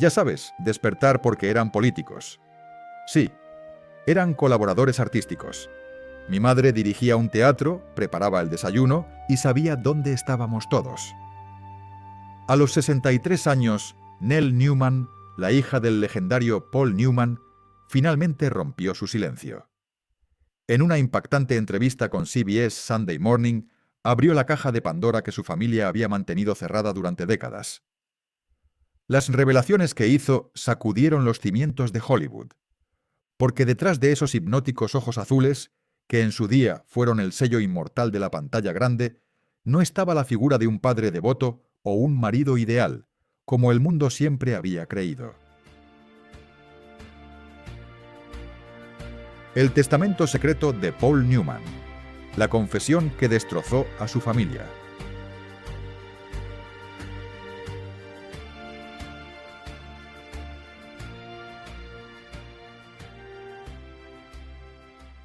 Ya sabes, despertar porque eran políticos. Sí, eran colaboradores artísticos. Mi madre dirigía un teatro, preparaba el desayuno y sabía dónde estábamos todos. A los 63 años, Nell Newman, la hija del legendario Paul Newman, finalmente rompió su silencio. En una impactante entrevista con CBS Sunday Morning, abrió la caja de Pandora que su familia había mantenido cerrada durante décadas. Las revelaciones que hizo sacudieron los cimientos de Hollywood, porque detrás de esos hipnóticos ojos azules, que en su día fueron el sello inmortal de la pantalla grande, no estaba la figura de un padre devoto o un marido ideal, como el mundo siempre había creído. El testamento secreto de Paul Newman, la confesión que destrozó a su familia.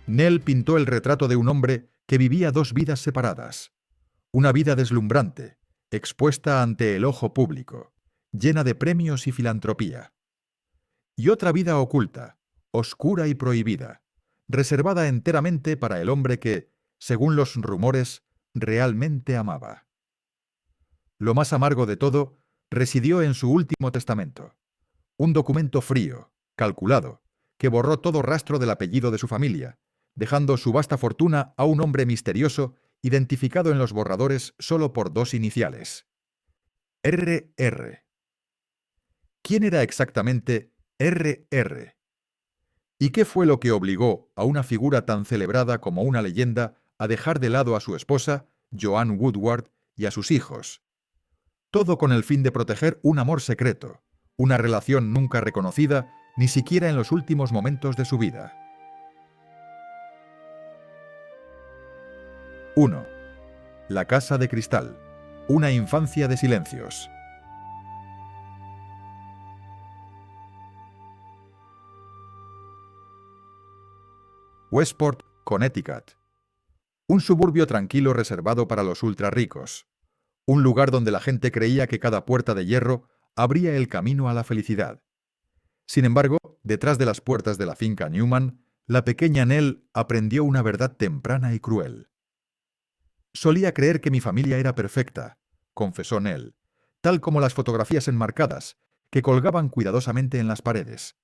Nell pintó el retrato de un hombre que vivía dos vidas separadas. Una vida deslumbrante, expuesta ante el ojo público, llena de premios y filantropía. Y otra vida oculta, oscura y prohibida, reservada enteramente para el hombre que, según los rumores, realmente amaba. Lo más amargo de todo residió en su último testamento, un documento frío, calculado, que borró todo rastro del apellido de su familia, dejando su vasta fortuna a un hombre misterioso identificado en los borradores solo por dos iniciales. R.R. ¿Quién era exactamente R.R.? ¿Y qué fue lo que obligó a una figura tan celebrada como una leyenda a dejar de lado a su esposa, Joanne Woodward, y a sus hijos? Todo con el fin de proteger un amor secreto, una relación nunca reconocida, ni siquiera en los últimos momentos de su vida. 1. La casa de cristal. Una infancia de silencios. Westport, Connecticut. Un suburbio tranquilo reservado para los ultrarricos. Un lugar donde la gente creía que cada puerta de hierro abría el camino a la felicidad. Sin embargo, detrás de las puertas de la finca Newman, la pequeña Nell aprendió una verdad temprana y cruel. Solía creer que mi familia era perfecta, confesó Nell, tal como las fotografías enmarcadas, que colgaban cuidadosamente en las paredes.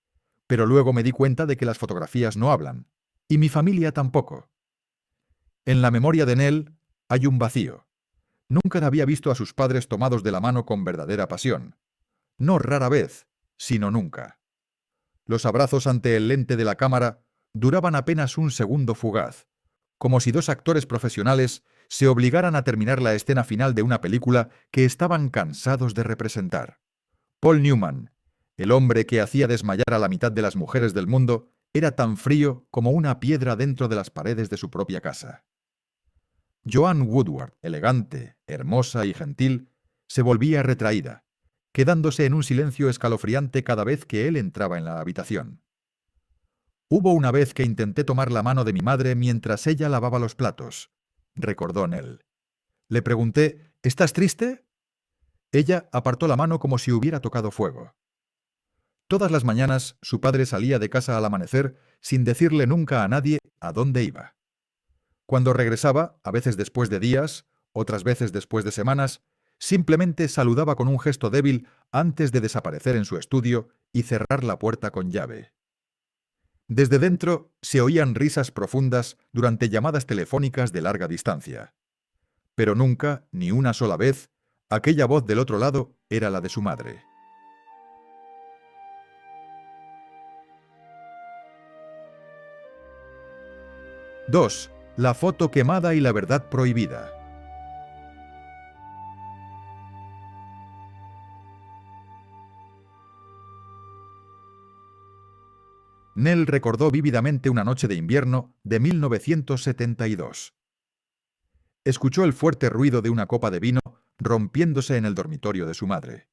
Pero luego me di cuenta de que las fotografías no hablan, y mi familia tampoco. En la memoria de Nell hay un vacío. Nunca había visto a sus padres tomados de la mano con verdadera pasión. No rara vez, sino nunca. Los abrazos ante el lente de la cámara duraban apenas un segundo fugaz, como si dos actores profesionales se obligaran a terminar la escena final de una película que estaban cansados de representar. Paul Newman, el hombre que hacía desmayar a la mitad de las mujeres del mundo, era tan frío como una piedra dentro de las paredes de su propia casa. Joanne Woodward, elegante, hermosa y gentil, se volvía retraída, quedándose en un silencio escalofriante cada vez que él entraba en la habitación. Hubo una vez que intenté tomar la mano de mi madre mientras ella lavaba los platos, recordó Nell. Le pregunté, ¿estás triste? Ella apartó la mano como si hubiera tocado fuego. Todas las mañanas su padre salía de casa al amanecer sin decirle nunca a nadie a dónde iba. Cuando regresaba, a veces después de días, otras veces después de semanas, simplemente saludaba con un gesto débil antes de desaparecer en su estudio y cerrar la puerta con llave. Desde dentro se oían risas profundas durante llamadas telefónicas de larga distancia. Pero nunca, ni una sola vez, aquella voz del otro lado era la de su madre. Dos. La foto quemada y la verdad prohibida. Nell recordó vívidamente una noche de invierno de 1972. Escuchó el fuerte ruido de una copa de vino rompiéndose en el dormitorio de su madre.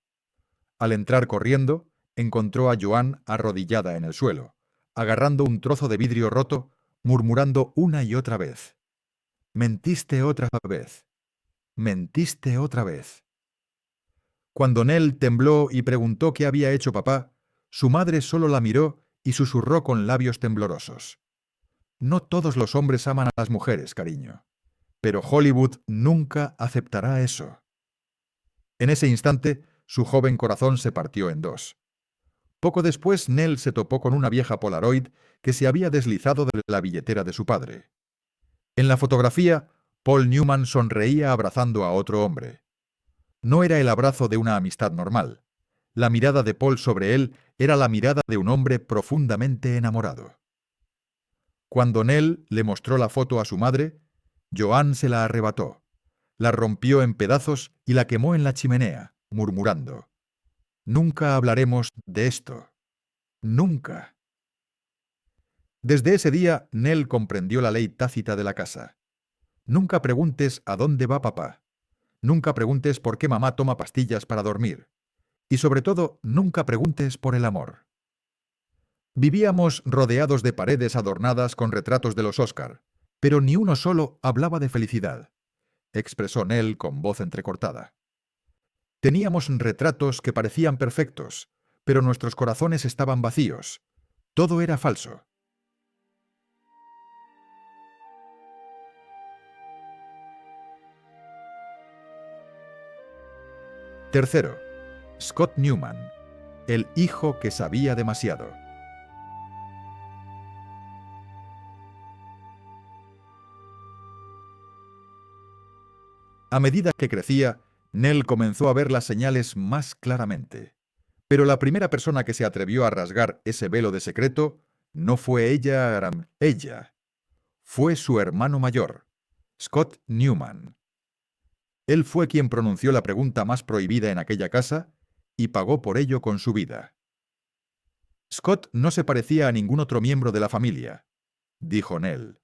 Al entrar corriendo, encontró a Joanne arrodillada en el suelo, agarrando un trozo de vidrio roto, murmurando una y otra vez: «Mentiste otra vez. Mentiste otra vez». Cuando Nell tembló y preguntó qué había hecho papá, su madre solo la miró y susurró con labios temblorosos. No todos los hombres aman a las mujeres, cariño. Pero Hollywood nunca aceptará eso. En ese instante, su joven corazón se partió en dos. Poco después, Nell se topó con una vieja Polaroid que se había deslizado de la billetera de su padre. En la fotografía, Paul Newman sonreía abrazando a otro hombre. No era el abrazo de una amistad normal. La mirada de Paul sobre él era la mirada de un hombre profundamente enamorado. Cuando Nell le mostró la foto a su madre, Joan se la arrebató, la rompió en pedazos y la quemó en la chimenea, murmurando: «Nunca hablaremos de esto. Nunca». Desde ese día, Nell comprendió la ley tácita de la casa. Nunca preguntes a dónde va papá. Nunca preguntes por qué mamá toma pastillas para dormir. Y sobre todo, nunca preguntes por el amor. Vivíamos rodeados de paredes adornadas con retratos de los Oscar, pero ni uno solo hablaba de felicidad, expresó Nell con voz entrecortada. Teníamos retratos que parecían perfectos, pero nuestros corazones estaban vacíos. Todo era falso. Tercero, Scott Newman, el hijo que sabía demasiado. A medida que crecía, Nell comenzó a ver las señales más claramente. Pero la primera persona que se atrevió a rasgar ese velo de secreto no fue ella. Fue su hermano mayor, Scott Newman. Él fue quien pronunció la pregunta más prohibida en aquella casa y pagó por ello con su vida. Scott no se parecía a ningún otro miembro de la familia, dijo Nell.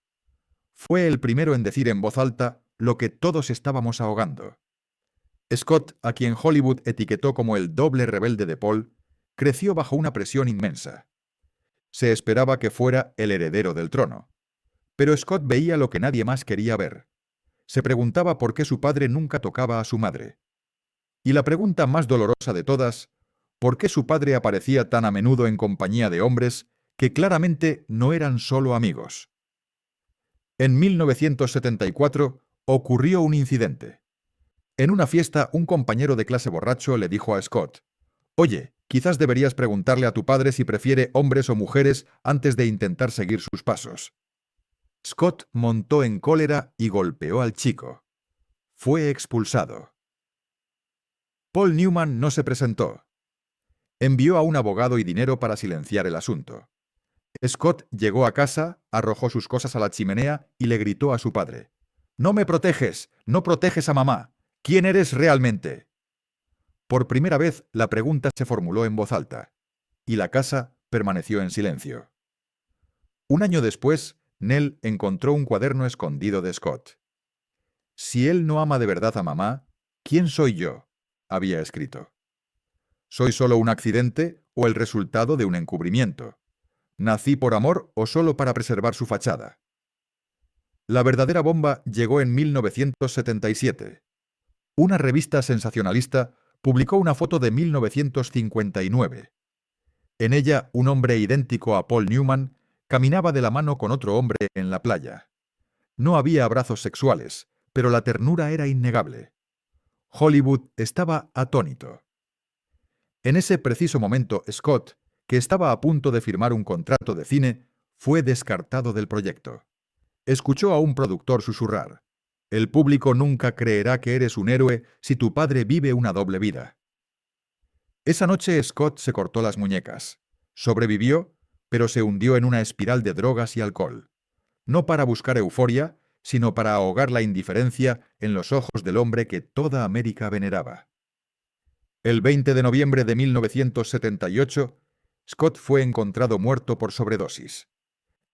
Fue el primero en decir en voz alta lo que todos estábamos ahogando. Scott, a quien Hollywood etiquetó como el doble rebelde de Paul, creció bajo una presión inmensa. Se esperaba que fuera el heredero del trono. Pero Scott veía lo que nadie más quería ver. Se preguntaba por qué su padre nunca tocaba a su madre. Y la pregunta más dolorosa de todas, ¿por qué su padre aparecía tan a menudo en compañía de hombres que claramente no eran solo amigos? En 1974 ocurrió un incidente. En una fiesta, un compañero de clase borracho le dijo a Scott: «Oye, quizás deberías preguntarle a tu padre si prefiere hombres o mujeres antes de intentar seguir sus pasos». Scott montó en cólera y golpeó al chico. Fue expulsado. Paul Newman no se presentó. Envió a un abogado y dinero para silenciar el asunto. Scott llegó a casa, arrojó sus cosas a la chimenea y le gritó a su padre: «¡No me proteges! ¡No proteges a mamá! ¿Quién eres realmente?». Por primera vez, la pregunta se formuló en voz alta, y la casa permaneció en silencio. Un año después, Nell encontró un cuaderno escondido de Scott. «Si él no ama de verdad a mamá, ¿quién soy yo?», había escrito. «¿Soy solo un accidente o el resultado de un encubrimiento? ¿Nací por amor o solo para preservar su fachada?». La verdadera bomba llegó en 1977. Una revista sensacionalista publicó una foto de 1959. En ella, un hombre idéntico a Paul Newman caminaba de la mano con otro hombre en la playa. No había abrazos sexuales, pero la ternura era innegable. Hollywood estaba atónito. En ese preciso momento, Scott, que estaba a punto de firmar un contrato de cine, fue descartado del proyecto. Escuchó a un productor susurrar: «El público nunca creerá que eres un héroe si tu padre vive una doble vida». Esa noche Scott se cortó las muñecas. Sobrevivió, pero se hundió en una espiral de drogas y alcohol. No para buscar euforia, sino para ahogar la indiferencia en los ojos del hombre que toda América veneraba. El 20 de noviembre de 1978, Scott fue encontrado muerto por sobredosis.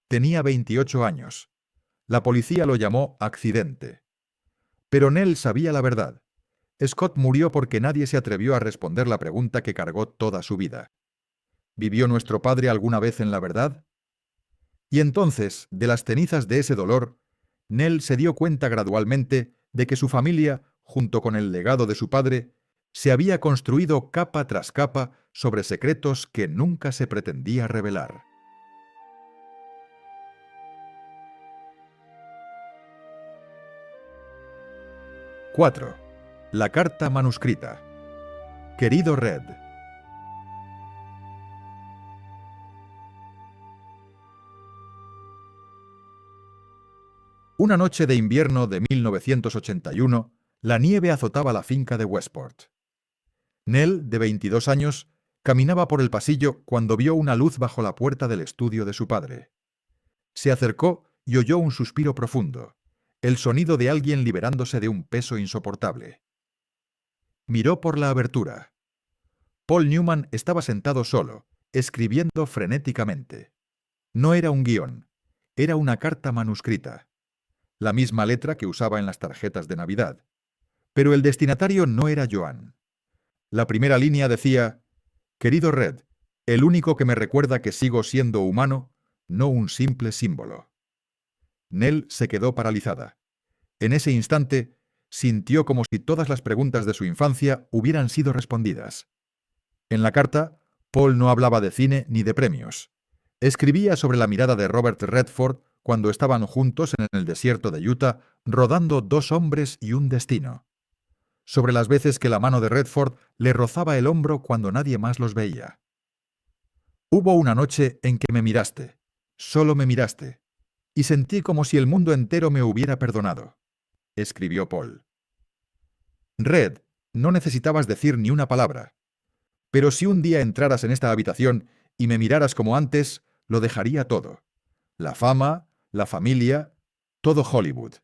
Tenía 28 años. La policía lo llamó accidente. Pero Nell sabía la verdad. Scott murió porque nadie se atrevió a responder la pregunta que cargó toda su vida. ¿Vivió nuestro padre alguna vez en la verdad? Y entonces, de las cenizas de ese dolor, Nell se dio cuenta gradualmente de que su familia, junto con el legado de su padre, Se había construido capa tras capa sobre secretos que nunca se pretendía revelar. ¡4! La carta manuscrita. Querido Red. Una noche de invierno de 1981, la nieve azotaba la finca de Westport. Nell, de 22 años, caminaba por el pasillo cuando vio una luz bajo la puerta del estudio de su padre. Se acercó y oyó un suspiro profundo, el sonido de alguien liberándose de un peso insoportable. Miró por la abertura. Paul Newman estaba sentado solo, escribiendo frenéticamente. No era un guión, era una carta manuscrita, la misma letra que usaba en las tarjetas de Navidad. Pero el destinatario no era Joan. La primera línea decía: «Querido Red, el único que me recuerda que sigo siendo humano, no un simple símbolo». Nell se quedó paralizada. En ese instante, sintió como si todas las preguntas de su infancia hubieran sido respondidas. En la carta, Paul no hablaba de cine ni de premios. Escribía sobre la mirada de Robert Redford cuando estaban juntos en el desierto de Utah, rodando Dos hombres y un destino. Sobre las veces que la mano de Redford le rozaba el hombro cuando nadie más los veía. Hubo una noche en que me miraste, solo me miraste, y sentí como si el mundo entero me hubiera perdonado, escribió Paul. Red, no necesitabas decir ni una palabra. Pero si un día entraras en esta habitación y me miraras como antes, lo dejaría todo. La fama, la familia, todo Hollywood.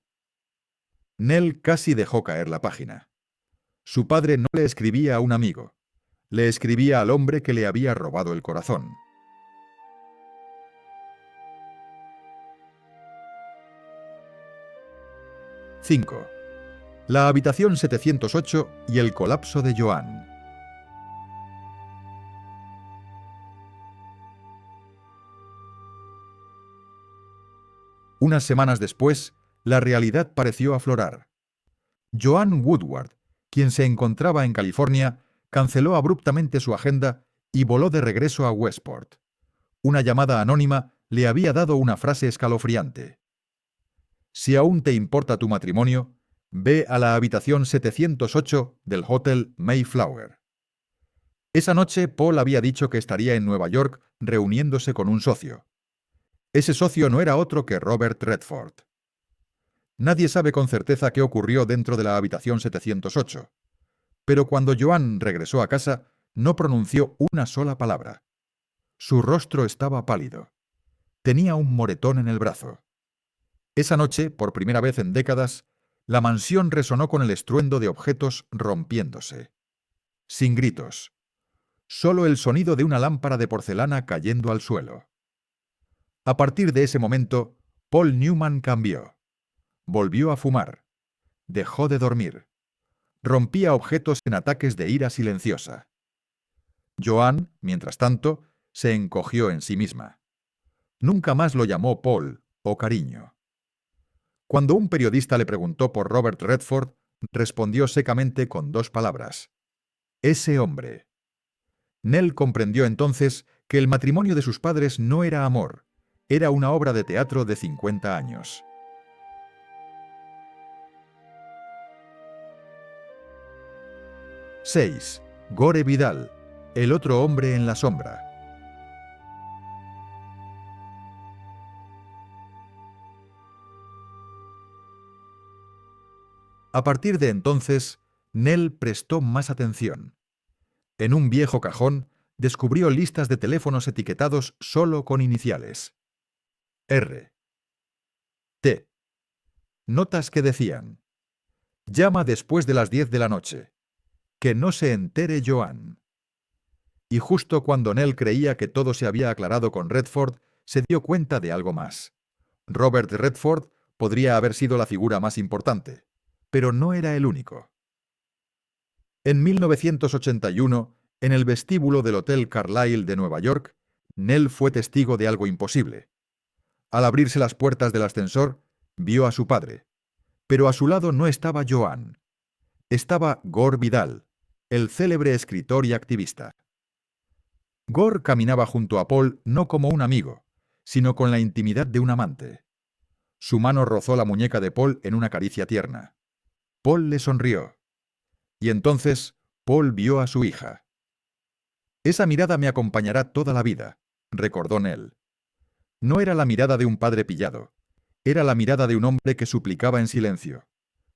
Nell casi dejó caer la página. Su padre no le escribía a un amigo. Le escribía al hombre que le había robado el corazón. ¡5! La habitación 708 y el colapso de Joan. Unas semanas después, la realidad pareció aflorar. Joan Woodward, quien se encontraba en California, canceló abruptamente su agenda y voló de regreso a Westport. Una llamada anónima le había dado una frase escalofriante. Si aún te importa tu matrimonio, ve a la habitación 708 del Hotel Mayflower. Esa noche Paul había dicho que estaría en Nueva York reuniéndose con un socio. Ese socio no era otro que Robert Redford. Nadie sabe con certeza qué ocurrió dentro de la habitación 708, pero cuando Joan regresó a casa, no pronunció una sola palabra. Su rostro estaba pálido. Tenía un moretón en el brazo. Esa noche, por primera vez en décadas, la mansión resonó con el estruendo de objetos rompiéndose. Sin gritos. Solo el sonido de una lámpara de porcelana cayendo al suelo. A partir de ese momento, Paul Newman cambió. Volvió a fumar. Dejó de dormir. Rompía objetos en ataques de ira silenciosa. Joan, mientras tanto, se encogió en sí misma. Nunca más lo llamó Paul o cariño. Cuando un periodista le preguntó por Robert Redford, respondió secamente con 2 palabras: «Ese hombre». Nell comprendió entonces que el matrimonio de sus padres no era amor, era una obra de teatro de 50 años. ¡6! Gore Vidal, el otro hombre en la sombra. A partir de entonces, Nell prestó más atención. En un viejo cajón, descubrió listas de teléfonos etiquetados solo con iniciales. R. T. Notas que decían: «Llama después de las 10 de la noche. Que no se entere Joan». Y justo cuando Nell creía que todo se había aclarado con Redford, se dio cuenta de algo más. Robert Redford podría haber sido la figura más importante, pero no era el único. En 1981, en el vestíbulo del Hotel Carlyle de Nueva York, Nell fue testigo de algo imposible. Al abrirse las puertas del ascensor, vio a su padre. Pero a su lado no estaba Joan. Estaba Gore Vidal, el célebre escritor y activista. Gore caminaba junto a Paul no como un amigo, sino con la intimidad de un amante. Su mano rozó la muñeca de Paul en una caricia tierna. Paul le sonrió. Y entonces Paul vio a su hija. Esa mirada me acompañará toda la vida, recordó Nell. No era la mirada de un padre pillado. Era la mirada de un hombre que suplicaba en silencio.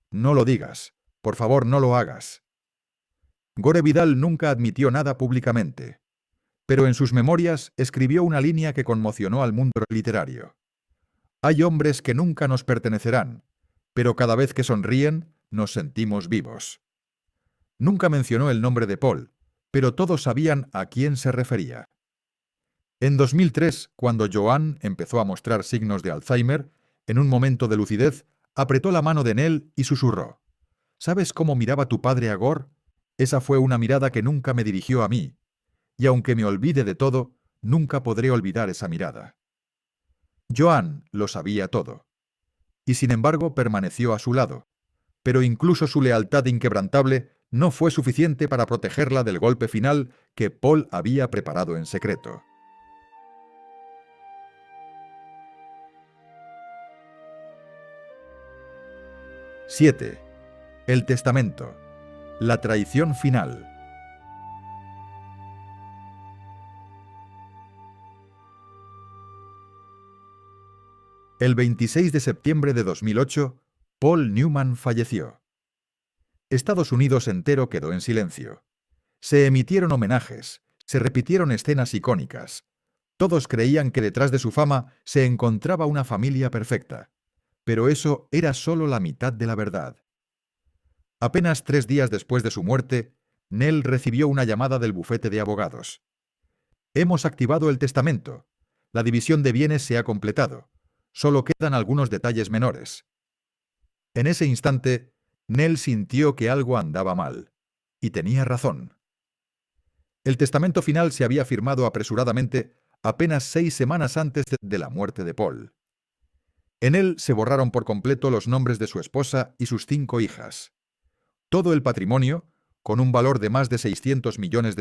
No lo digas. Por favor, no lo hagas. Gore Vidal nunca admitió nada públicamente, pero en sus memorias escribió una línea que conmocionó al mundo literario. Hay hombres que nunca nos pertenecerán, pero cada vez que sonríen nos sentimos vivos. Nunca mencionó el nombre de Paul, pero todos sabían a quién se refería. En 2003, cuando Joan empezó a mostrar signos de Alzheimer, en un momento de lucidez, apretó la mano de Nell y susurró: ¿Sabes cómo miraba tu padre a Gore? Esa fue una mirada que nunca me dirigió a mí, y aunque me olvide de todo, nunca podré olvidar esa mirada. Joan lo sabía todo, y sin embargo permaneció a su lado, pero incluso su lealtad inquebrantable no fue suficiente para protegerla del golpe final que Paul había preparado en secreto. ¡7! El testamento. La traición final. El 26 de septiembre de 2008, Paul Newman falleció. Estados Unidos entero quedó en silencio. Se emitieron homenajes, se repitieron escenas icónicas. Todos creían que detrás de su fama se encontraba una familia perfecta. Pero eso era solo la mitad de la verdad. Apenas 3 días después de su muerte, Nell recibió una llamada del bufete de abogados. Hemos activado el testamento. La división de bienes se ha completado. Solo quedan algunos detalles menores. En ese instante, Nell sintió que algo andaba mal. Y tenía razón. El testamento final se había firmado apresuradamente apenas 6 semanas antes de la muerte de Paul. En él se borraron por completo los nombres de su esposa y sus 5 hijas. Todo el patrimonio, con un valor de más de $600 millones,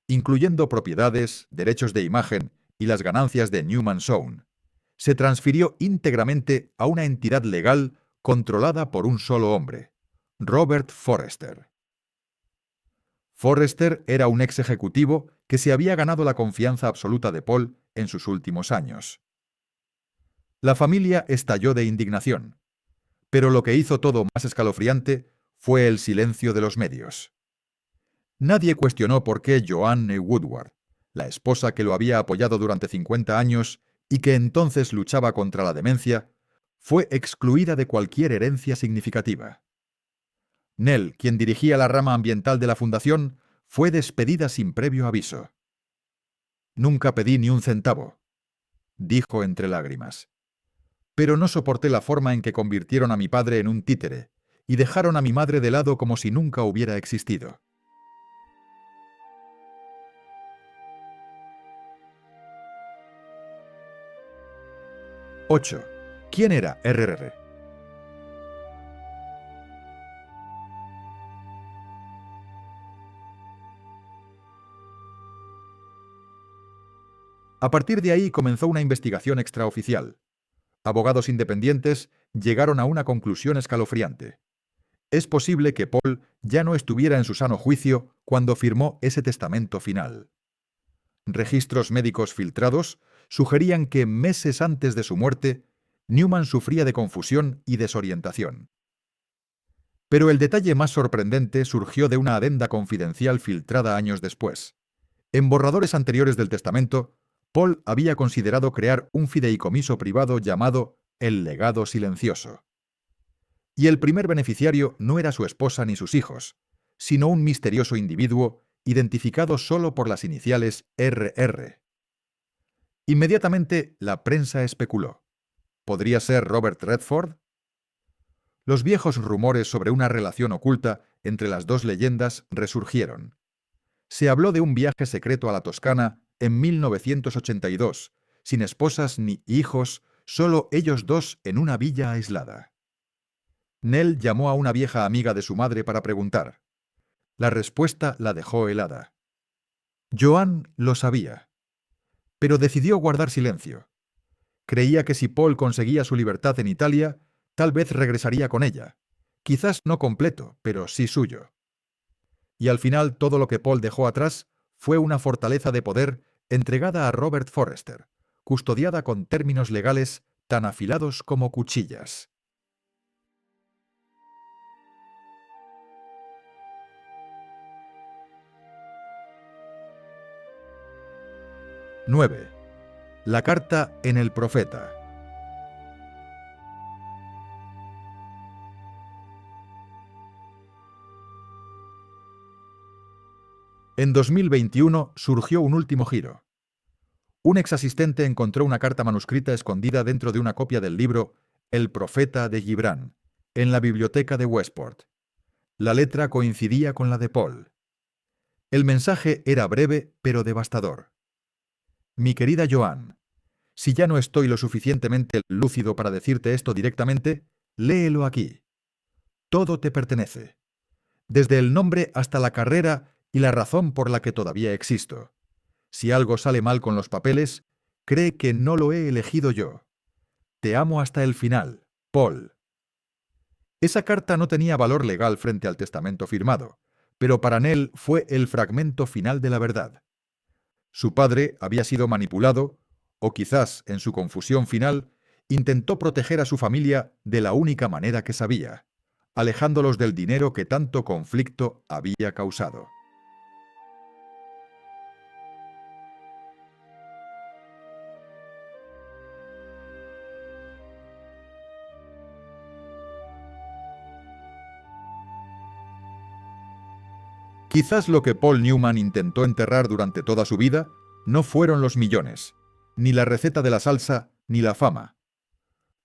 incluyendo propiedades, derechos de imagen y las ganancias de Newman Sohn, se transfirió íntegramente a una entidad legal controlada por un solo hombre, Robert Forrester. Forrester era un ex ejecutivo que se había ganado la confianza absoluta de Paul en sus últimos años. La familia estalló de indignación, pero lo que hizo todo más escalofriante fue el silencio de los medios. Nadie cuestionó por qué Joanne Woodward, la esposa que lo había apoyado durante 50 años y que entonces luchaba contra la demencia, fue excluida de cualquier herencia significativa. Nell, quien dirigía la rama ambiental de la fundación, fue despedida sin previo aviso. Nunca pedí ni un centavo, dijo entre lágrimas. Pero no soporté la forma en que convirtieron a mi padre en un títere y dejaron a mi madre de lado como si nunca hubiera existido. ¡8! ¿Quién era RR? A partir de ahí comenzó una investigación extraoficial. Abogados independientes llegaron a una conclusión escalofriante. Es posible que Paul ya no estuviera en su sano juicio cuando firmó ese testamento final. Registros médicos filtrados sugerían que meses antes de su muerte, Newman sufría de confusión y desorientación. Pero el detalle más sorprendente surgió de una adenda confidencial filtrada años después. En borradores anteriores del testamento, Paul había considerado crear un fideicomiso privado llamado El Legado Silencioso. Y el primer beneficiario no era su esposa ni sus hijos, sino un misterioso individuo identificado solo por las iniciales RR. Inmediatamente la prensa especuló. ¿Podría ser Robert Redford? Los viejos rumores sobre una relación oculta entre las dos leyendas resurgieron. Se habló de un viaje secreto a la Toscana en 1982, sin esposas ni hijos, solo ellos dos en una villa aislada. Nell llamó a una vieja amiga de su madre para preguntar. La respuesta la dejó helada. Joan lo sabía, pero decidió guardar silencio. Creía que si Paul conseguía su libertad en Italia, tal vez regresaría con ella. Quizás no completo, pero sí suyo. Y al final todo lo que Paul dejó atrás fue una fortaleza de poder entregada a Robert Forrester, custodiada con términos legales tan afilados como cuchillas. 9. La carta en el profeta. En 2021 surgió un último giro. Un exasistente encontró una carta manuscrita escondida dentro de una copia del libro El profeta de Gibran, en la biblioteca de Westport. La letra coincidía con la de Paul. El mensaje era breve pero devastador. Mi querida Joan, si ya no estoy lo suficientemente lúcido para decirte esto directamente, léelo aquí. Todo te pertenece. Desde el nombre hasta la carrera y la razón por la que todavía existo. Si algo sale mal con los papeles, cree que no lo he elegido yo. Te amo hasta el final, Paul. Esa carta no tenía valor legal frente al testamento firmado, pero para Nell fue el fragmento final de la verdad. Su padre había sido manipulado, o quizás, en su confusión final, intentó proteger a su familia de la única manera que sabía, alejándolos del dinero que tanto conflicto había causado. Quizás lo que Paul Newman intentó enterrar durante toda su vida no fueron los millones, ni la receta de la salsa, ni la fama.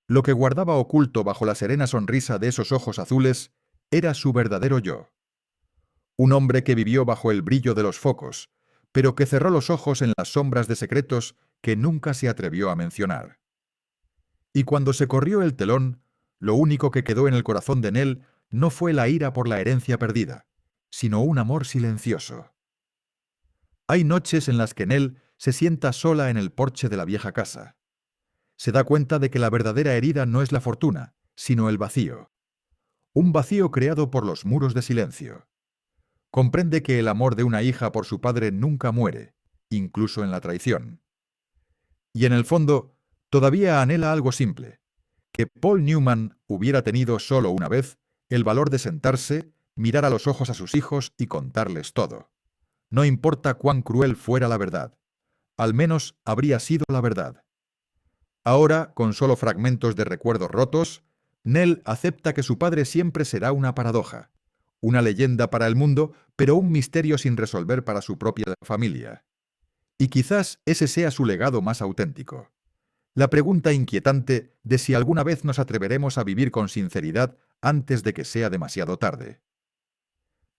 Lo que guardaba oculto bajo la serena sonrisa de esos ojos azules era su verdadero yo. Un hombre que vivió bajo el brillo de los focos, pero que cerró los ojos en las sombras de secretos que nunca se atrevió a mencionar. Y cuando se corrió el telón, lo único que quedó en el corazón de Nell no fue la ira por la herencia perdida, sino un amor silencioso. Hay noches en las que Nell se sienta sola en el porche de la vieja casa. Se da cuenta de que la verdadera herida no es la fortuna, sino el vacío. Un vacío creado por los muros de silencio. Comprende que el amor de una hija por su padre nunca muere, incluso en la traición. Y en el fondo, todavía anhela algo simple: que Paul Newman hubiera tenido solo una vez el valor de sentarse, mirar a los ojos a sus hijos y contarles todo. No importa cuán cruel fuera la verdad, al menos habría sido la verdad. Ahora, con solo fragmentos de recuerdos rotos, Nell acepta que su padre siempre será una paradoja, una leyenda para el mundo, pero un misterio sin resolver para su propia familia. Y quizás ese sea su legado más auténtico. La pregunta inquietante de si alguna vez nos atreveremos a vivir con sinceridad antes de que sea demasiado tarde.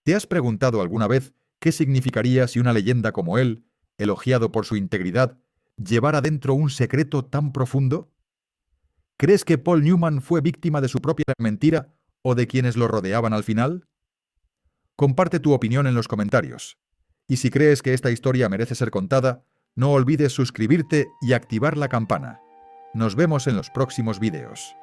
¿Te has preguntado alguna vez qué significaría si una leyenda como él, elogiado por su integridad, llevara dentro un secreto tan profundo? ¿Crees que Paul Newman fue víctima de su propia mentira o de quienes lo rodeaban al final? Comparte tu opinión en los comentarios. Y si crees que esta historia merece ser contada, no olvides suscribirte y activar la campana. Nos vemos en los próximos vídeos.